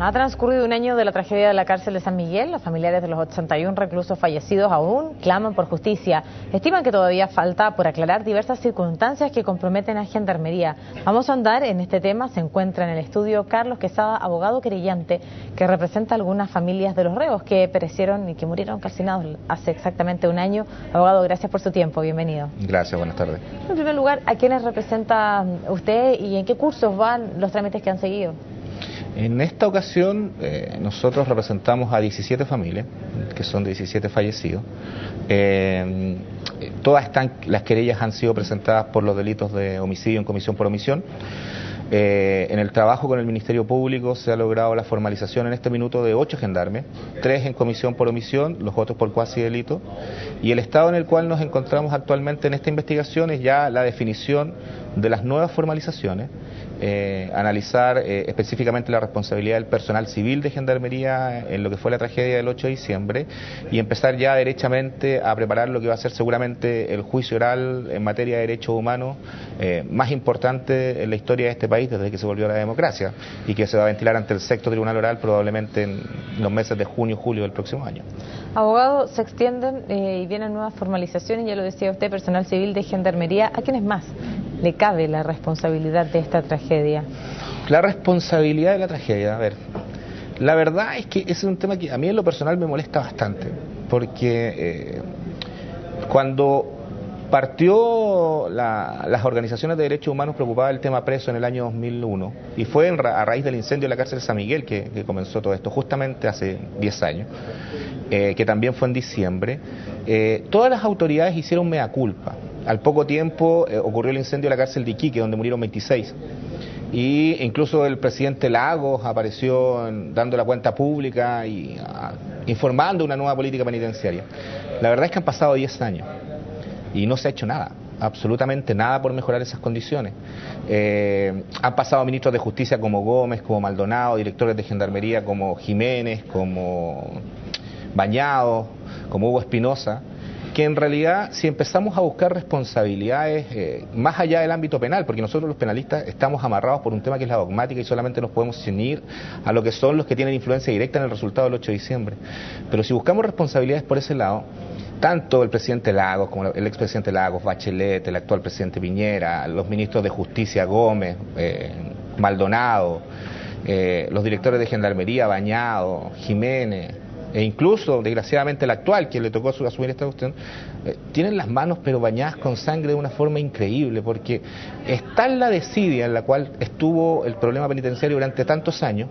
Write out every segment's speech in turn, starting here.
Ha transcurrido un año de la tragedia de la cárcel de San Miguel. Los familiares de los 81 reclusos fallecidos aún claman por justicia. Estiman que todavía falta por aclarar diversas circunstancias que comprometen a Gendarmería. Vamos a andar en este tema. Se encuentra en el estudio Carlos Quesada, abogado querellante, que representa a algunas familias de los reos que perecieron y que murieron calcinados hace exactamente un año. Abogado, gracias por su tiempo. Bienvenido. Gracias, buenas tardes. En primer lugar, ¿a quiénes representa usted y en qué cursos van los trámites que han seguido? En esta ocasión nosotros representamos a 17 familias, que son 17 fallecidos. Las querellas han sido presentadas por los delitos de homicidio en comisión por omisión. En el trabajo con el Ministerio Público se ha logrado la formalización en este minuto de 8 gendarmes, 3 en comisión por omisión, los otros por cuasi delito, y el estado en el cual nos encontramos actualmente en esta investigación es ya la definición de las nuevas formalizaciones, analizar específicamente la responsabilidad del personal civil de Gendarmería en lo que fue la tragedia del 8 de diciembre y empezar ya derechamente a preparar lo que va a ser seguramente el juicio oral en materia de derechos humanos más importante en la historia de este país desde que se volvió a la democracia y que se va a ventilar ante el sexto tribunal oral probablemente en los meses de junio, julio del próximo año. Abogado, se extienden y vienen nuevas formalizaciones, ya lo decía usted, personal civil de Gendarmería. ¿A quiénes más le cabe la responsabilidad de esta tragedia? La responsabilidad de la tragedia, a ver, la verdad es que ese es un tema que a mí en lo personal me molesta bastante, porque cuando partió las organizaciones de derechos humanos preocupadas del tema preso en el año 2001, y fue a raíz del incendio de la cárcel de San Miguel que comenzó todo esto, justamente hace 10 años, que también fue en diciembre, todas las autoridades hicieron mea culpa. Al poco tiempo ocurrió el incendio de la cárcel de Iquique, donde murieron 26. Y incluso el presidente Lagos apareció dando la cuenta pública y informando una nueva política penitenciaria. La verdad es que han pasado 10 años y no se ha hecho nada, absolutamente nada por mejorar esas condiciones. Han pasado ministros de justicia como Gómez, como Maldonado, directores de Gendarmería como Jiménez, como Bañado, como Hugo Espinosa, que en realidad si empezamos a buscar responsabilidades más allá del ámbito penal, porque nosotros los penalistas estamos amarrados por un tema que es la dogmática y solamente nos podemos ceñir a lo que son los que tienen influencia directa en el resultado del 8 de diciembre. Pero si buscamos responsabilidades por ese lado, tanto el presidente Lagos como el expresidente Lagos, Bachelet, el actual presidente Piñera, los ministros de Justicia Gómez, Maldonado, los directores de Gendarmería, Bañado, Jiménez, e incluso, desgraciadamente, el actual, quien le tocó asumir esta cuestión, tienen las manos pero bañadas con sangre de una forma increíble, porque está en la desidia en la cual estuvo el problema penitenciario durante tantos años,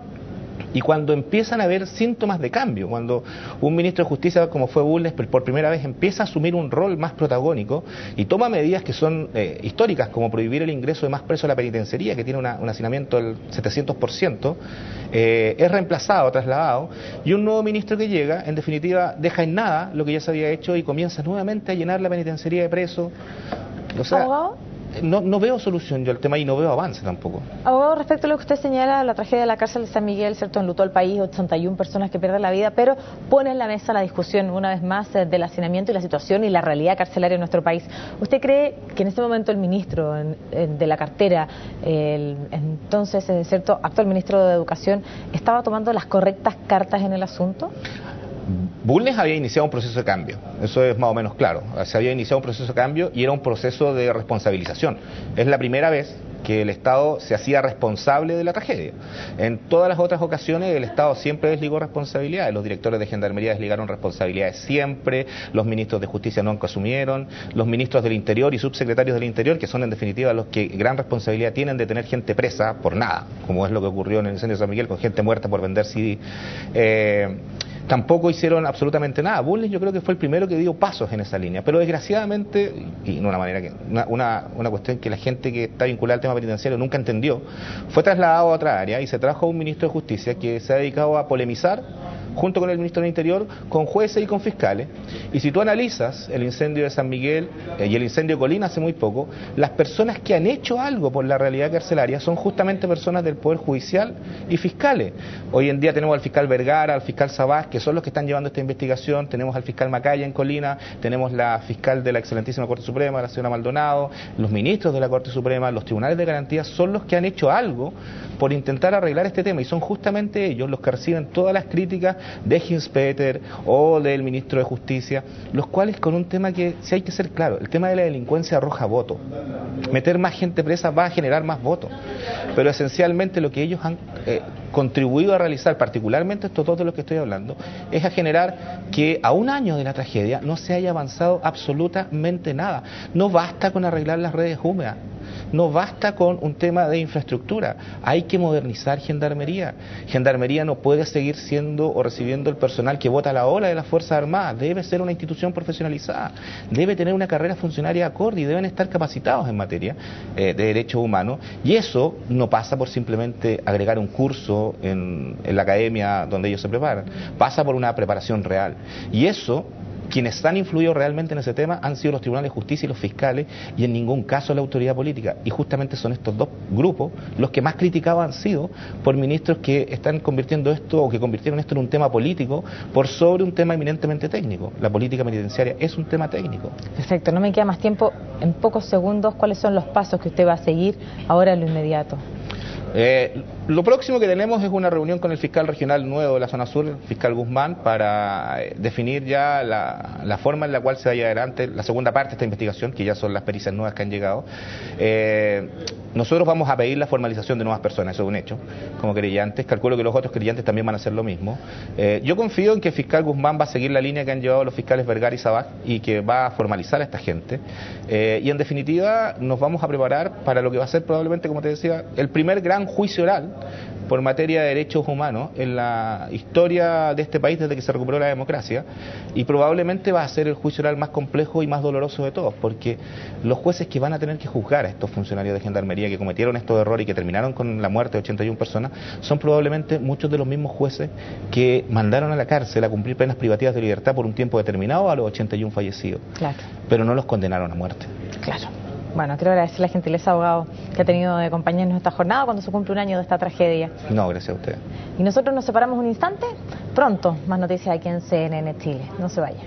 y cuando empiezan a haber síntomas de cambio, cuando un ministro de Justicia como fue Bulnes por primera vez empieza a asumir un rol más protagónico y toma medidas que son históricas, como prohibir el ingreso de más presos a la penitenciaría, que tiene un hacinamiento del 700%, es reemplazado, trasladado, y un nuevo ministro que llega, en definitiva, deja en nada lo que ya se había hecho y comienza nuevamente a llenar la penitenciaría de presos. O sea, ¿abogado? No veo solución yo al tema y no veo avance tampoco. Abogado, respecto a lo que usted señala, la tragedia de la cárcel de San Miguel, cierto, enlutó al país, 81 personas que pierden la vida, pero pone en la mesa la discusión una vez más del hacinamiento y la situación y la realidad carcelaria en nuestro país. ¿Usted cree que en este momento el ministro de la cartera, entonces, cierto, actual ministro de Educación, estaba tomando las correctas cartas en el asunto? Bulnes había iniciado un proceso de cambio, eso es más o menos claro, se había iniciado un proceso de cambio y era un proceso de responsabilización. Es la primera vez que el Estado se hacía responsable de la tragedia. En todas las otras ocasiones el Estado siempre desligó responsabilidades, los directores de Gendarmería desligaron responsabilidades siempre, los ministros de Justicia nunca asumieron, los ministros del Interior y subsecretarios del Interior, que son en definitiva los que gran responsabilidad tienen de tener gente presa por nada, como es lo que ocurrió en el incendio de San Miguel con gente muerta por vender CD. Tampoco hicieron absolutamente nada. Bulnes yo creo que fue el primero que dio pasos en esa línea, pero desgraciadamente, y de una manera que una cuestión que la gente que está vinculada al tema penitenciario nunca entendió, fue trasladado a otra área y se trajo a un ministro de Justicia que se ha dedicado a polemizar junto con el ministro del Interior, con jueces y con fiscales. Y si tú analizas el incendio de San Miguel y el incendio de Colina hace muy poco, las personas que han hecho algo por la realidad carcelaria son justamente personas del Poder Judicial y fiscales. Hoy en día tenemos al fiscal Vergara, al fiscal Sabás, que son los que están llevando esta investigación. Tenemos al fiscal Macaya en Colina, tenemos la fiscal de la excelentísima Corte Suprema, la señora Maldonado, los ministros de la Corte Suprema, los tribunales de garantía, son los que han hecho algo por intentar arreglar este tema, y son justamente ellos los que reciben todas las críticas de Ginspeter o del ministro de Justicia, los cuales con un tema que, si hay que ser claro, el tema de la delincuencia arroja votos. Meter más gente presa va a generar más votos, pero esencialmente lo que ellos han contribuido a realizar, particularmente estos dos de los que estoy hablando, es a generar que a un año de la tragedia no se haya avanzado absolutamente nada. No basta con arreglar las redes húmedas, no basta con un tema de infraestructura, hay que modernizar Gendarmería. Gendarmería no puede seguir siendo o recibiendo el personal que vota a la ola de las Fuerzas Armadas, debe ser una institución profesionalizada, debe tener una carrera funcionaria acorde y deben estar capacitados en materia de derechos humanos, y eso no pasa por simplemente agregar un curso en la academia donde ellos se preparan, pasa por una preparación real, y eso quienes han influido realmente en ese tema han sido los tribunales de justicia y los fiscales, y en ningún caso la autoridad política, y justamente son estos dos grupos los que más criticados han sido por ministros que están convirtiendo esto, o que convirtieron esto en un tema político por sobre un tema eminentemente técnico. La política penitenciaria es un tema técnico. Perfecto, no me queda más tiempo. En pocos segundos, ¿cuáles son los pasos que usted va a seguir ahora en lo inmediato? Lo próximo que tenemos es una reunión con el fiscal regional nuevo de la zona sur, el fiscal Guzmán, para definir ya la forma en la cual se vaya adelante la segunda parte de esta investigación, que ya son las pericias nuevas que han llegado. Nosotros vamos a pedir la formalización de nuevas personas, eso es un hecho, como querellantes. Calculo que los otros querellantes también van a hacer lo mismo. Yo confío en que el fiscal Guzmán va a seguir la línea que han llevado los fiscales Vergara y Sabaj, y que va a formalizar a esta gente. Y en definitiva nos vamos a preparar para lo que va a ser probablemente, como te decía, el primer gran juicio oral por materia de derechos humanos en la historia de este país desde que se recuperó la democracia, y probablemente va a ser el juicio oral más complejo y más doloroso de todos, porque los jueces que van a tener que juzgar a estos funcionarios de Gendarmería que cometieron estos errores y que terminaron con la muerte de 81 personas son probablemente muchos de los mismos jueces que mandaron a la cárcel a cumplir penas privativas de libertad por un tiempo determinado a los 81 fallecidos, claro, pero no los condenaron a muerte. Claro. Bueno, quiero agradecer la gentileza, abogado, que ha tenido de acompañarnos esta jornada cuando se cumple un año de esta tragedia. No, gracias a usted. Y nosotros nos separamos un instante. Pronto, más noticias aquí en CNN Chile. No se vaya.